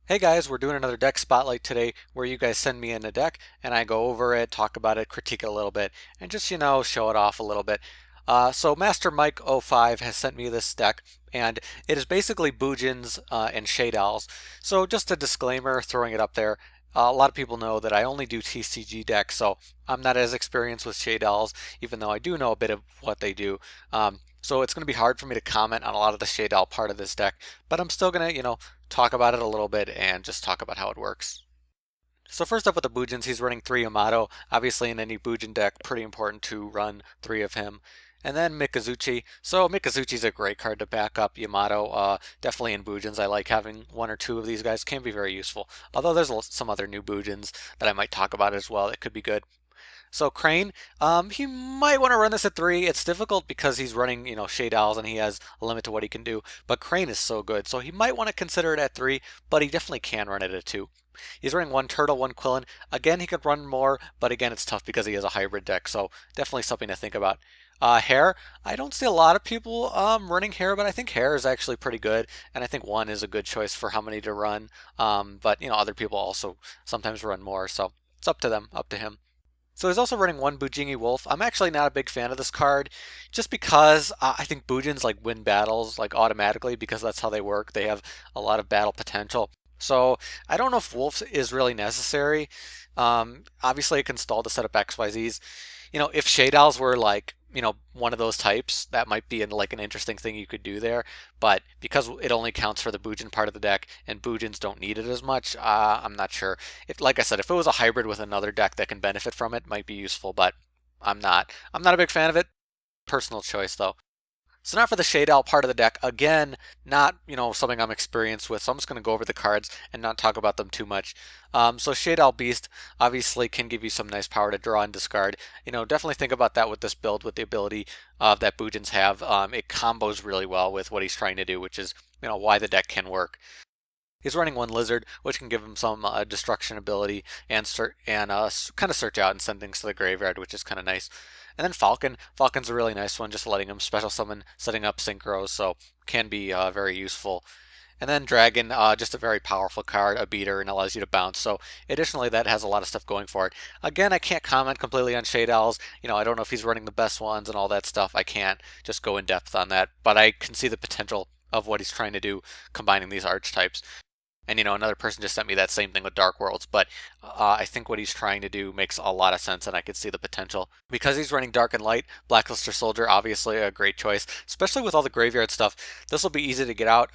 Hey guys, we're doing another deck spotlight today where you guys send me in a deck and I go over it, talk about it, critique it a little bit, and just, show it off a little bit. So Master Mike '05 has sent me this deck and it is basically Bujins and Shadolls. So just a disclaimer, throwing it up there. A lot of people know that I only do TCG decks, so I'm not as experienced with Shadolls, even though I do know a bit of what they do. So it's going to be hard for me to comment on a lot of the Shadoll part of this deck, but I'm still going to, talk about it a little bit and just talk about how it works. So first up with the Bujins, he's running 3 Yamato. Obviously in any Bujin deck, pretty important to run 3 of him. And then Mikazuchi. So Mikazuchi's a great card to back up Yamato. Definitely in Bujins, I like having 1 or 2 of these guys. Can be very useful. Although there's some other new Bujins that I might talk about as well that could be good. So Crane, he might want to run this at 3. It's difficult because he's running, Shade Owls and he has a limit to what he can do. But Crane is so good, so he might want to consider it at 3, but he definitely can run it at 2. He's running 1 Turtle, 1 Quilin. Again, he could run more, but again, it's tough because he has a hybrid deck, so definitely something to think about. Hare, I don't see a lot of people running Hare, but I think Hare is actually pretty good, and I think 1 is a good choice for how many to run. But, other people also sometimes run more, so it's up to them, up to him. So he's also running 1 Bujingi Wolf. I'm actually not a big fan of this card, just because I think Bujins win battles automatically because that's how they work. They have a lot of battle potential. So I don't know if Wolf is really necessary. Obviously it can stall to set up XYZs. If Shade Owls were one of those types, that might be an interesting thing you could do there. But because it only counts for the Bujin part of the deck, and Bujins don't need it as much, I'm not sure. Like I said, if it was a hybrid with another deck that can benefit from it, might be useful. But I'm not. I'm not a big fan of it. Personal choice though. So now for the Shade Owl part of the deck, again, not, something I'm experienced with, so I'm just going to go over the cards and not talk about them too much. So Shade Owl Beast obviously can give you some nice power to draw and discard. Definitely think about that with this build, with the ability that Bujins have. It combos really well with what he's trying to do, which is, why the deck can work. He's running 1 Lizard, which can give him some destruction ability and kind of search out and send things to the graveyard, which is kind of nice. And then Falcon. Falcon's a really nice one, just letting him special summon, setting up synchros, so can be very useful. And then Dragon, just a very powerful card, a beater, and allows you to bounce. So additionally, that has a lot of stuff going for it. Again, I can't comment completely on Shade Owls. I don't know if he's running the best ones and all that stuff. I can't just go in depth on that, but I can see the potential of what he's trying to do combining these archetypes. And another person just sent me that same thing with Dark Worlds, but I think what he's trying to do makes a lot of sense, and I could see the potential. Because he's running Dark and Light, Blackluster Soldier, obviously a great choice, especially with all the graveyard stuff. This will be easy to get out.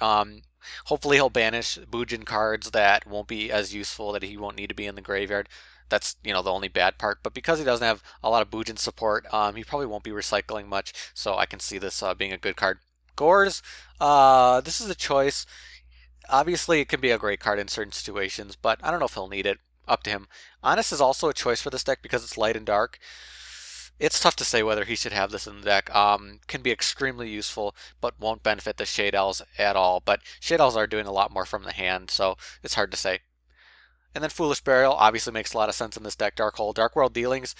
Hopefully he'll banish Bujin cards that won't be as useful, that he won't need to be in the graveyard. That's, the only bad part. But because he doesn't have a lot of Bujin support, he probably won't be recycling much, so I can see this being a good card. Gorz, this is a choice. Obviously, it can be a great card in certain situations, but I don't know if he'll need it. Up to him. Honest is also a choice for this deck because it's light and dark. It's tough to say whether he should have this in the deck. Can be extremely useful, but won't benefit the Shade Owls at all. But Shade Owls are doing a lot more from the hand, so it's hard to say. And then Foolish Burial obviously makes a lot of sense in this deck. Dark Hole, Dark World Dealings,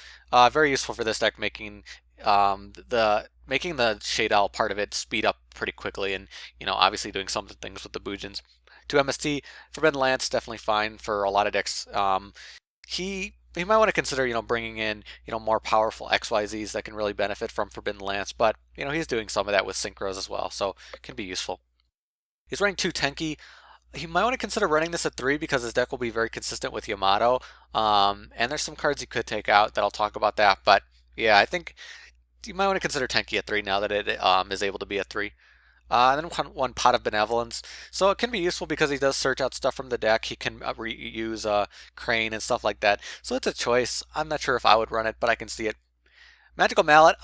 very useful for this deck, making the Shade Owl part of it speed up pretty quickly, and obviously doing some things with the Bujins. To MST, Forbidden Lance definitely fine for a lot of decks. He might want to consider bringing in more powerful XYZs that can really benefit from Forbidden Lance, but he's doing some of that with synchros as well, so it can be useful. He's running 2 Tenki. He might want to consider running this at 3 because his deck will be very consistent with Yamato. And there's some cards he could take out that I'll talk about that, but yeah, I think you might want to consider Tenki at 3 now that it is able to be at 3. And then 1 Pot of Benevolence. So it can be useful because he does search out stuff from the deck. He can reuse Crane and stuff like that. So it's a choice. I'm not sure if I would run it, but I can see it. Magical Mallet.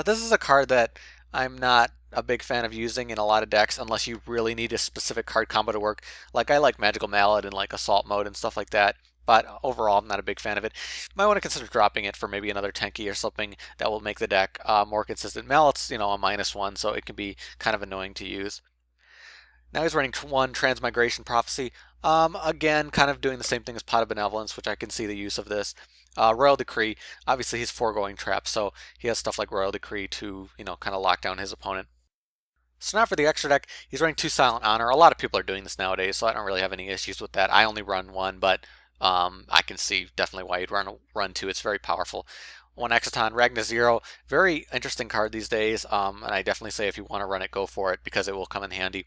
This is a card that I'm not a big fan of using in a lot of decks unless you really need a specific card combo to work. Like I like Magical Mallet in Assault mode and stuff like that. But overall, I'm not a big fan of it. You might want to consider dropping it for maybe another Tenki or something that will make the deck more consistent. Mallet's, a -1, so it can be kind of annoying to use. Now he's running 1 Transmigration Prophecy. Again, kind of doing the same thing as Pot of Benevolence, which I can see the use of this. Royal Decree, obviously he's foregoing traps, so he has stuff like Royal Decree to, kind of lock down his opponent. So now for the extra deck, he's running 2 Silent Honor. A lot of people are doing this nowadays, so I don't really have any issues with that. I only run 1, but I can see definitely why you'd run 2. It's very powerful. 1 Exciton, Ragnazero, very interesting card these days, and I definitely say if you want to run it, go for it, because it will come in handy.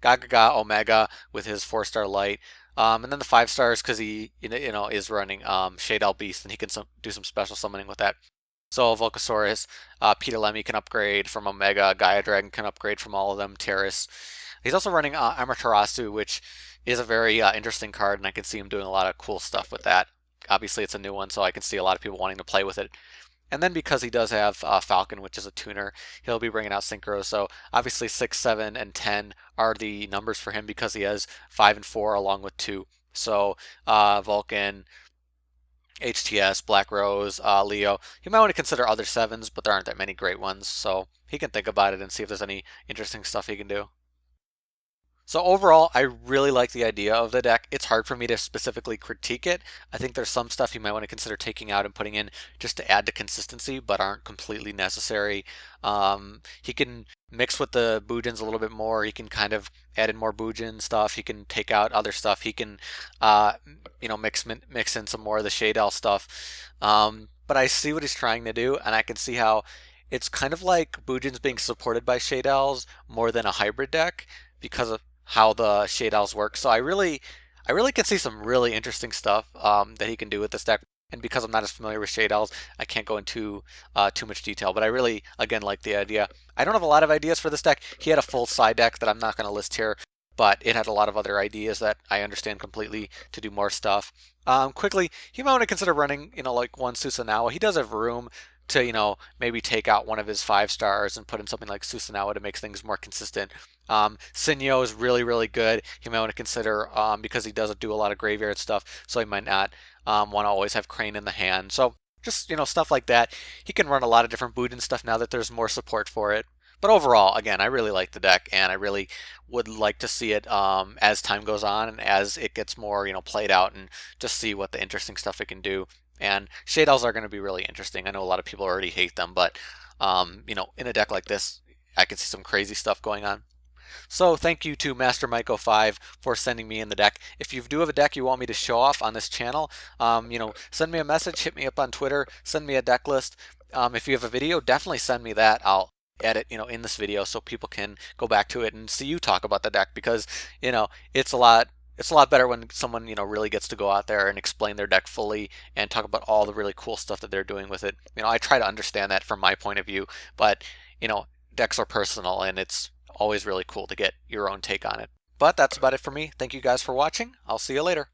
Gagaga Omega with his 4-star light. And then the 5 stars because he is running Shadoll Beast, and he can do some special summoning with that. So Volcasaurus, Ptolemy can upgrade from Omega, Gaia Dragon can upgrade from all of them, Tiras. He's also running Amaterasu, which is a very interesting card, and I can see him doing a lot of cool stuff with that. Obviously, it's a new one, so I can see a lot of people wanting to play with it. And then because he does have Falcon, which is a tuner, he'll be bringing out Synchro. So obviously 6, 7, and 10 are the numbers for him because he has 5 and 4 along with 2. So Vulcan, HTS, Black Rose, Leo. You might want to consider other 7s, but there aren't that many great ones. So he can think about it and see if there's any interesting stuff he can do. So overall, I really like the idea of the deck. It's hard for me to specifically critique it. I think there's some stuff you might want to consider taking out and putting in just to add to consistency, but aren't completely necessary. He can mix with the Bujins a little bit more. He can kind of add in more Bujin stuff. He can take out other stuff. He can, mix in some more of the Shadoll stuff. But I see what he's trying to do, and I can see how it's kind of like Bujins being supported by Shadolls more than a hybrid deck because of how the Shadolls work. So I really can see some really interesting stuff that he can do with this deck. And because I'm not as familiar with Shadolls, I can't go into too much detail. But I really, again, like the idea. I don't have a lot of ideas for this deck. He had a full side deck that I'm not going to list here, but it had a lot of other ideas that I understand completely to do more stuff. Quickly, you might want to consider running, like 1 Susanoo. He does have room to, maybe take out one of his 5 stars and put in something like Susanoo to make things more consistent. Sinyo is really, really good. You might want to consider because he does do a lot of graveyard stuff, so he might not want to always have Crane in the hand. So just, stuff like that. He can run a lot of different Bujin stuff now that there's more support for it. But overall, again, I really like the deck, and I really would like to see it as time goes on and as it gets more, played out, and just see what the interesting stuff it can do. And Shadolls are going to be really interesting. I know a lot of people already hate them, but in a deck like this, I can see some crazy stuff going on. So thank you to Master Mike05 for sending me in the deck. If you do have a deck you want me to show off on this channel, send me a message, hit me up on Twitter, send me a deck list. If you have a video, definitely send me that. I'll edit, in this video so people can go back to it and see you talk about the deck, because, it's a lot better when someone, really gets to go out there and explain their deck fully and talk about all the really cool stuff that they're doing with it. I try to understand that from my point of view, but, decks are personal, and it's always really cool to get your own take on it. But that's about it for me. Thank you guys for watching. I'll see you later.